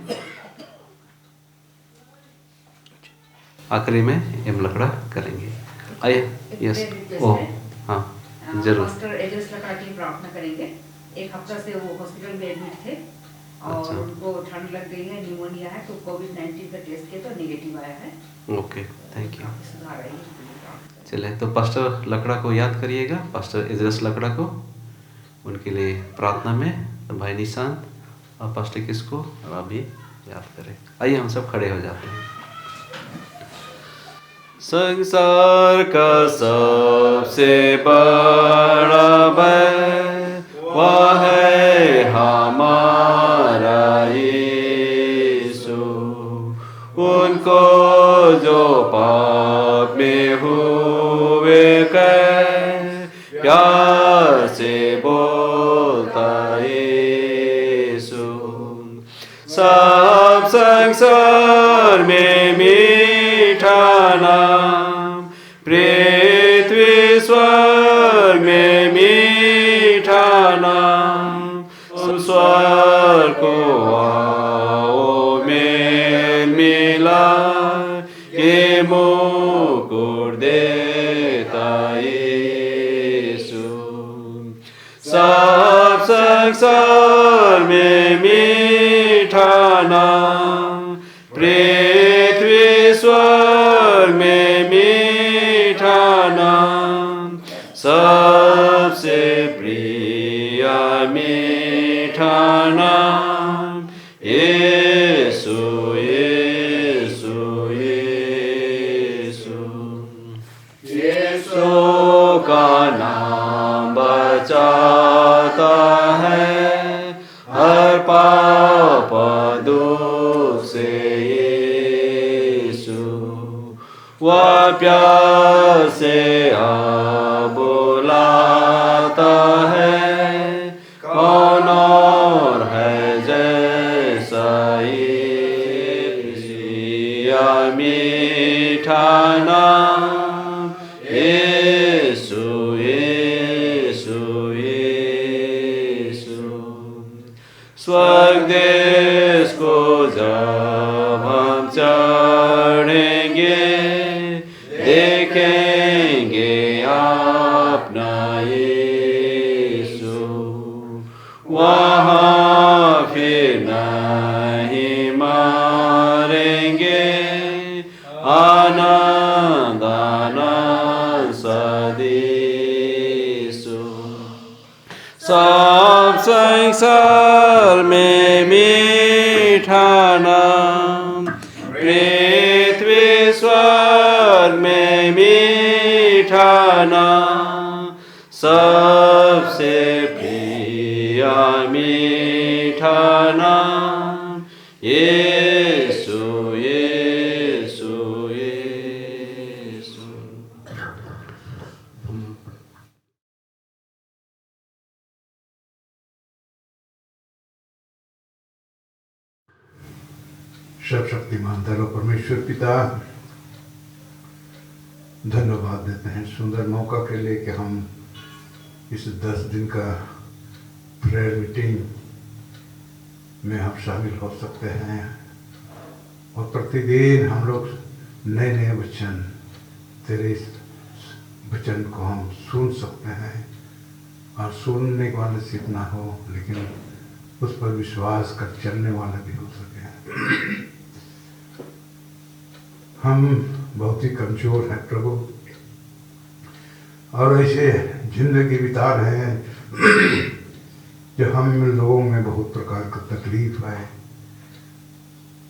Speaker 4: एम लकड़ा करेंगे। आइए। यस, ओ हाँ जरूर।
Speaker 6: मास्टर एजेस लकड़ा की प्रार्थना करेंगे। एक हफ्ता से वो हॉस्पिटल में एडमिट थे और
Speaker 4: अच्छा।
Speaker 6: उनको ठंड लग गई है, निमोनिया है, तो कोविड-19 का टेस्ट किया तो नेगेटिव आया है।
Speaker 4: Okay, thank you.
Speaker 6: काफी सुधार आई है।
Speaker 4: चले तो पास्टर लकड़ा को याद करिएगा, पास्टर एजेस लकड़ा को, उनके लिए प्रार्थना में भाई निशांत और पास्टर किसको और आप भी याद करें। आइए हम सब खड़े हो जाते हैं। संसार का सबसे बड़ा बैर वह है हमारा यीशु। उनको जो पाप में हुए कै प्यार से बोलता यीशु। सब संसार में मीठा नाम, पृथ्वी स्वर्ग में मीठा नाम। स्वर्ग को आओ मेल मिला, ये मुकुट देता यीशु। सब संसार में मीठा नाम, पृथ्वी स्वर्ग में मीठा नाम। सबसे प्रिय मीठा नाम यीशु यीशु यीशु। यीशु का नाम बचाता है हर पाप दुख से यीशु। वह प्यार से बुलाता है, कौन और है जैसा यीशु। मीठा नाम यीशु यीशु यीशु। स्वर्ग देश को जब हम चढ़ेंगे, देखेंगे अपना यीशु। वहाँ फिर नहीं मारेंगे, आनंद आनंद सदीसु। सब संसार में मीठा नाम, पृथ्वी स्वर्ग में मीठा नाम, सबसे प्रिय मीठा नाम, यीशु यीशु यीशु।
Speaker 7: सर्वशक्तिमान दयालु परमेश्वर पिता, धन्यवाद देते हैं सुंदर मौका के लिए कि हम इस 10 दिन का प्रेयर मीटिंग में हम शामिल हो सकते हैं और प्रतिदिन हम लोग नए नए वचन, तेरे इस वचन को हम सुन सकते हैं और सुनने वाले सिर्फ ना हो लेकिन उस पर विश्वास कर चलने वाले भी हो सके। हम बहुत ही कमजोर हैं प्रभु और ऐसे जिंदगी बिता रहे हैं जो हम लोगों में बहुत प्रकार का तकलीफ है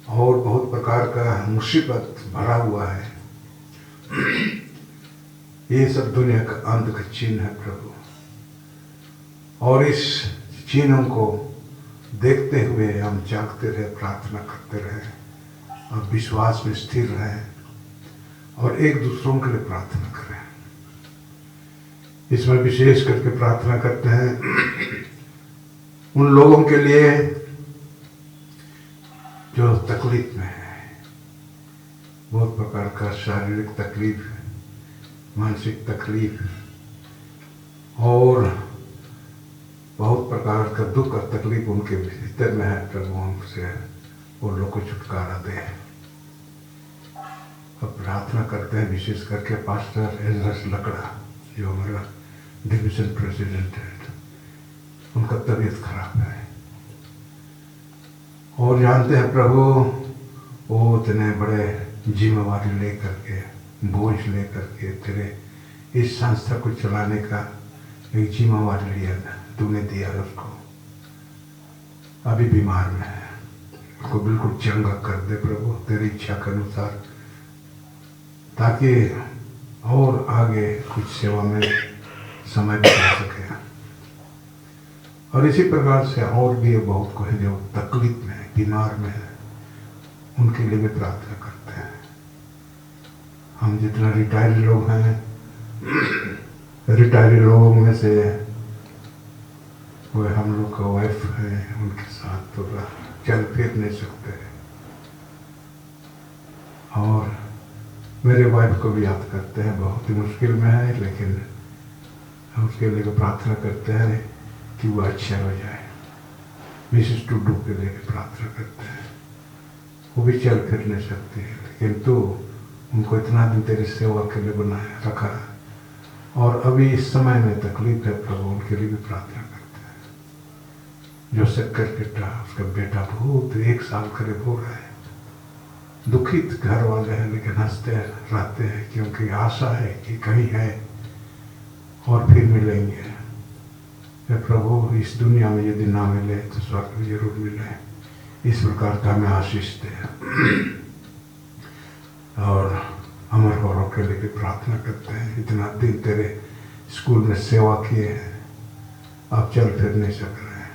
Speaker 7: और बहुत प्रकार का मुसीबत भरा हुआ है। ये सब दुनिया का अंत का चिन्ह है प्रभु, और इस चिन्हों को देखते हुए हम जागते रहे, प्रार्थना करते रहे और विश्वास में स्थिर रहे और एक दूसरों के लिए प्रार्थना करें। इसमें विशेष करके प्रार्थना करते हैं उन लोगों के लिए जो तकलीफ में है, बहुत प्रकार का शारीरिक तकलीफ, मानसिक तकलीफ और बहुत प्रकार का दुख और तकलीफ उनके भीतर में है प्रभु, हमसे वो लोग को छुटकारा दे। अब प्रार्थना करते हैं विशेष करके पास्टर एजरस लकड़ा जो हमारा डिवीजन प्रेसिडेंट है, उनका तबीयत खराब है और जानते हैं प्रभु वो इतने बड़े जिम्मेवारी लेकर के, बोझ लेकर के तेरे इस संस्था को चलाने का एक जिम्मेवारी लिया, तूने दिया है उसको। अभी बीमार में है, उसको बिल्कुल चंगा कर दे प्रभु तेरी इच्छा के अनुसार, ताकि और आगे कुछ सेवा में समय बिता सके। और इसी प्रकार से और भी बहुत को है जो तकलीफ में है, बीमार में है, उनके लिए भी प्रार्थना करते हैं। हम जितना रिटायर्ड लोग हैं, रिटायर्ड लोगों में से वो हम लोग का वाइफ है, उनके साथ तो चल फिर नहीं सकते और मेरे वाइफ को भी याद करते हैं, बहुत ही मुश्किल में है लेकिन हम उसके लिए प्रार्थना करते हैं कि वो अच्छा हो जाए। मिसेस टुडू के लिए प्रार्थना करते हैं, वो भी चल फिर नहीं सकती है लेकिन तू उनको इतना दिन तेरी सेवा के लिए बनाया रखा और अभी इस समय में तकलीफ है प्रभु, उनके लिए भी प्रार्थना करते हैं। जो शक्कर बेटा, उसका बेटा बहुत 1 साल करीब हो रहा है, दुखित घर वाले हैं लेकिन हंसते रहते हैं क्योंकि आशा है कि कहीं है और फिर मिलेंगे। प्रभु इस दुनिया में यदि ना मिले तो स्वर्ग में जरूर मिले, इस प्रकार का हमें आशीष दे। और अमर गौरव के लिए भी प्रार्थना करते हैं, इतना दिन तेरे स्कूल में सेवा किए हैं, अब चल फिर नहीं सक रहे हैं,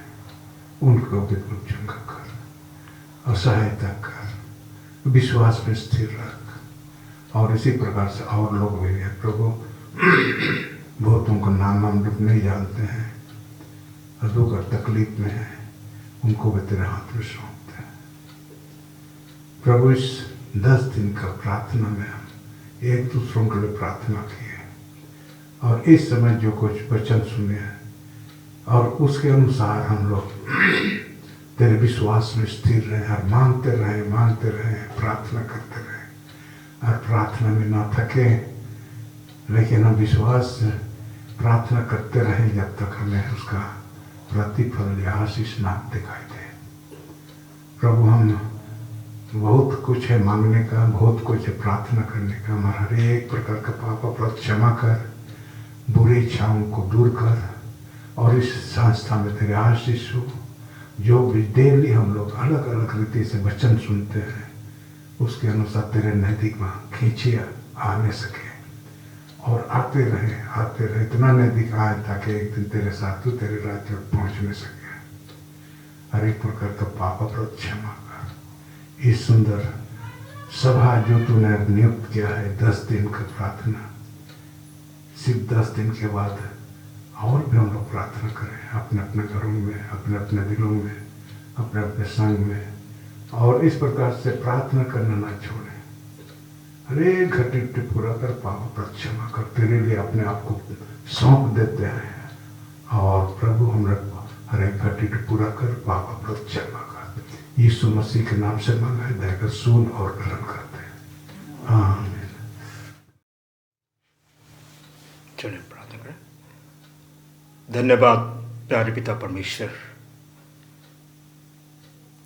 Speaker 7: उनको भी कुछ चंगा कर और सहायता कर, विश्वास में स्थिर रख। और इसी प्रकार से और लोग भी हैं प्रभु, बहुतों का नाम हम लोग नहीं जानते हैं और दुख और तकलीफ में है, उनको भी तेरे हाथ में सौंपते हैं प्रभु। इस 10 दिन का प्रार्थना में हम एक दूसरों के लिए प्रार्थना किए और इस समय जो कुछ वचन सुने और उसके अनुसार हम लोग तेरे विश्वास में स्थिर रहे और मांगते रहे, प्रार्थना करते रहे और प्रार्थना में ना थके, लेकिन हम विश्वास से प्रार्थना करते रहे जब तक हमें उसका प्रतिफल या आशीष ना दिखाई दे। प्रभु हम बहुत कुछ है मांगने का, बहुत कुछ है प्रार्थना करने का, हमारा हर एक प्रकार का पाप अपराध क्षमा कर, बुरी इच्छाओं को दूर कर और इस संस्था में तेरे आशीष हो। जो भी डेली हम लोग अलग अलग रीति से वचन सुनते हैं, उसके अनुसार तेरे नजदीक में खींचिए आने सके और आते रहे इतना नजदीक आए ताकि एक दिन तेरे साथ तेरे राज्य में पहुंच नहीं सके। हर एक प्रकार का पाप अपराध क्षमा कर। इस सुंदर सभा जो तूने नियुक्त किया है 10 दिन का प्रार्थना, सिर्फ 10 दिन के बाद और भी हम लोग प्रार्थना करें अपने अपने घरों में, अपने अपने दिलों में, अपने अपने संग में, और इस प्रकार से प्रार्थना करना ना छोड़ें। हरेक घटी पूरा कर, पाप पर क्षमा कर, तेरे लिए अपने आप को सौंप देते हैं। और प्रभु हमरा हरेक घटी पूरा कर, पाप पर क्षमा कर। यीशु मसीह के नाम से मांगा है, दया कर सुन और ग्रहण करते हैं। आमीन।
Speaker 5: चलिए प्रार्थना करें। धन्यवाद प्यारे पिता परमेश्वर,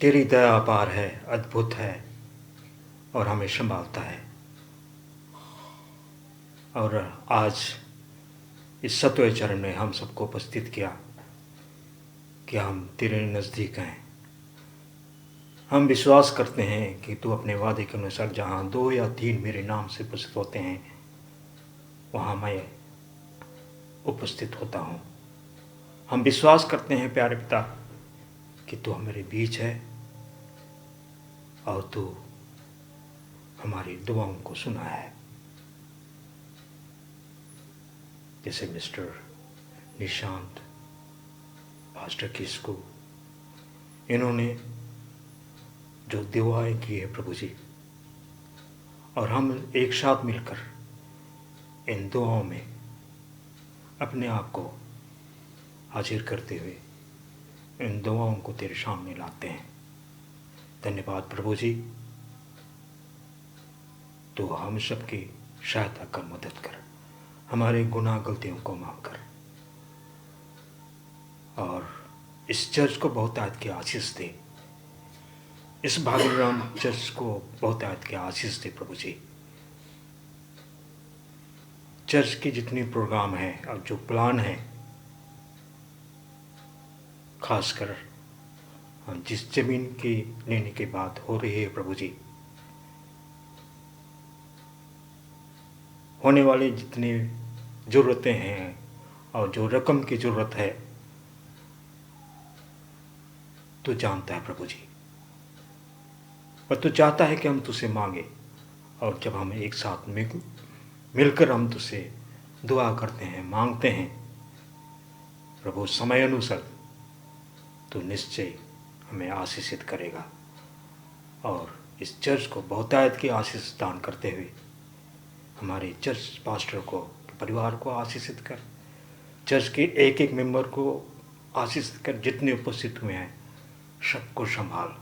Speaker 5: तेरी दया अपार है, अद्भुत है और हमें संभालता है। और आज इस सत्व चरण में हम सबको उपस्थित किया कि हम तेरे नज़दीक हैं। हम विश्वास करते हैं कि तू अपने वादे के अनुसार जहाँ 2 या 3 मेरे नाम से उपस्थित होते हैं, वहाँ मैं उपस्थित होता हूँ। हम विश्वास करते हैं प्यारे पिता कि तू हमारे बीच है और तू हमारी दुआओं को सुना है। जैसे मिस्टर निशांत, पास्टर किस्कू, इन्होंने जो दुआएं की है प्रभु जी, और हम एक साथ मिलकर इन दुआओं में अपने आप को हाजिर करते हुए इन दुआओं को तेरे सामने लाते हैं। धन्यवाद प्रभु जी, तो हम सबकी सहायता कर, मदद कर, हमारे गुनाह गलतियों को माफ कर, और इस चर्च को बहुतायत की आशीष दे। इस भागीराम चर्च को बहुतायत की आशीष दे प्रभु जी। चर्च की जितनी प्रोग्राम है और जो प्लान है, खासकर जिस जमीन की लेने की बात हो रही है प्रभु जी, होने वाली जितनी ज़रूरतें हैं और जो रकम की ज़रूरत है, तू जानता है प्रभु जी, और तू चाहता है कि हम तुझसे मांगे। और जब हम एक साथ मिलकर हम तुझसे दुआ करते हैं, मांगते हैं प्रभु, समय अनुसार तो निश्चय हमें आशीषित करेगा। और इस चर्च को बहुतायत की आशीष दान करते हुए हमारे चर्च पास्टर को, परिवार को आशीषित कर, चर्च के एक एक मेंबर को आशीषित कर। जितने उपस्थित हुए हैं सबको संभाल,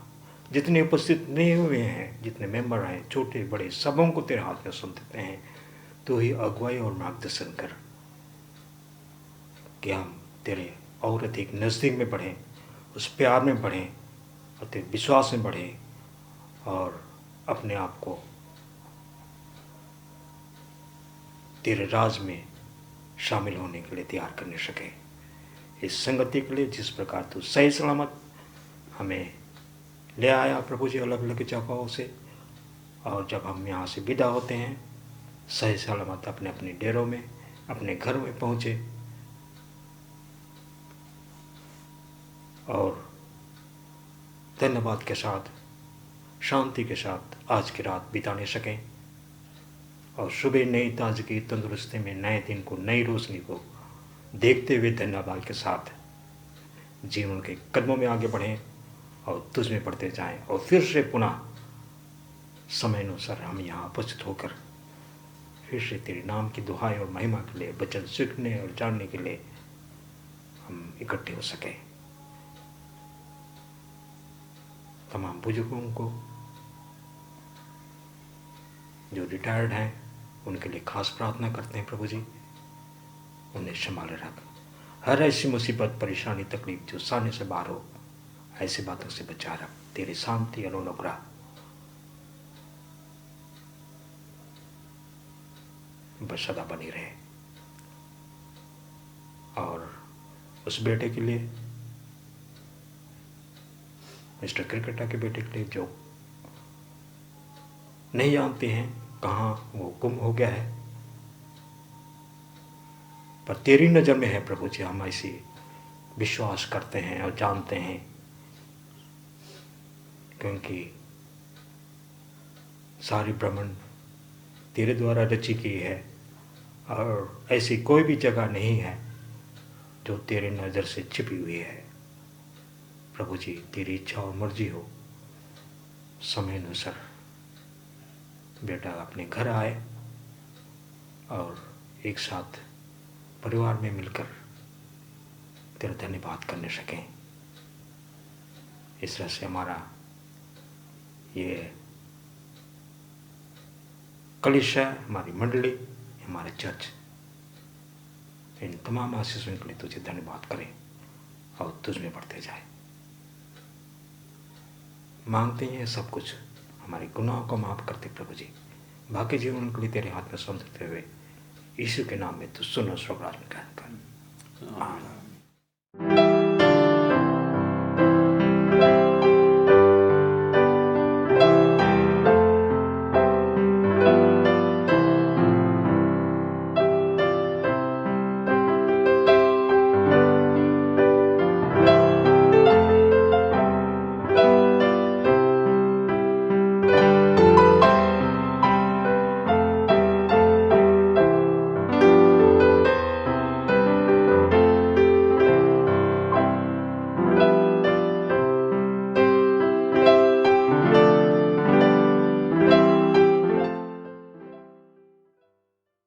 Speaker 5: जितने उपस्थित नहीं हुए हैं, जितने मेंबर हैं, छोटे बड़े, सबों को तेरे हाथ में सौंप देते हैं। तो ही अगुवाई और मार्गदर्शन कर कि हम तेरे और अधिक नज़दीक में बढ़ें, उस प्यार में बढ़ें और तेरे विश्वास में बढ़ें, और अपने आप को तेरे राज में शामिल होने के लिए तैयार करने सके। इस संगति के लिए जिस प्रकार तू सही सलामत हमें ले आया प्रभु जी अलग अलग जगहों से, और जब हम यहाँ से विदा होते हैं सही सलामत अपने अपने डेरों में, अपने घर में पहुँचे, और धन्यवाद के साथ, शांति के साथ आज की रात बिताने सकें, और सुबह नई ताजगी, तंदुरुस्ती में नए दिन को, नई रोशनी को देखते हुए धन्यवाद के साथ जीवन के कदमों में आगे बढ़ें और तुझ में बढ़ते जाएं। और फिर से पुनः समय अनुसार हम यहाँ उपस्थित होकर फिर से तेरे नाम की दुहाई और महिमा के लिए वचन सीखने और जानने के लिए हम इकट्ठे हो सके। तमाम बुजुर्गों को जो रिटायर्ड हैं उनके लिए खास प्रार्थना करते हैं प्रभु जी, उन्हें संभाले रख। हर ऐसी मुसीबत, परेशानी, तकलीफ जो सामने से बाहर हो, ऐसी बातों से बचा रख। तेरी शांति और अनुग्रह बस सदा बनी रहे। और उस बेटे के लिए, मिस्टर क्रिकेटा के बेटे के लिए, जो नहीं जानते हैं कहाँ वो गुम हो गया है, पर तेरी नज़र में है प्रभु जी। हम ऐसी विश्वास करते हैं और जानते हैं, क्योंकि सारी ब्रह्मांड तेरे द्वारा रची गई है और ऐसी कोई भी जगह नहीं है जो तेरे नज़र से छिपी हुई है। प्रभु जी, तेरी इच्छा और मर्जी हो, समय अनुसार बेटा अपने घर आए और एक साथ परिवार में मिलकर तेरा धन्यवाद करने सकें। इस तरह से हमारा ये कलीसिया, हमारी मंडली, हमारा चर्च इन तमाम आशीषों के लिए तुझे धन्यवाद करें और तुझ में बढ़ते जाए। मांगते हैं सब कुछ, हमारे गुनाहों को माफ करते प्रभु जी। बाकी जीवन के लिए तेरे हाथ में सौंपते हुए यीशु के नाम में तू सुनो, स्वर्गराज में कर। आमीन।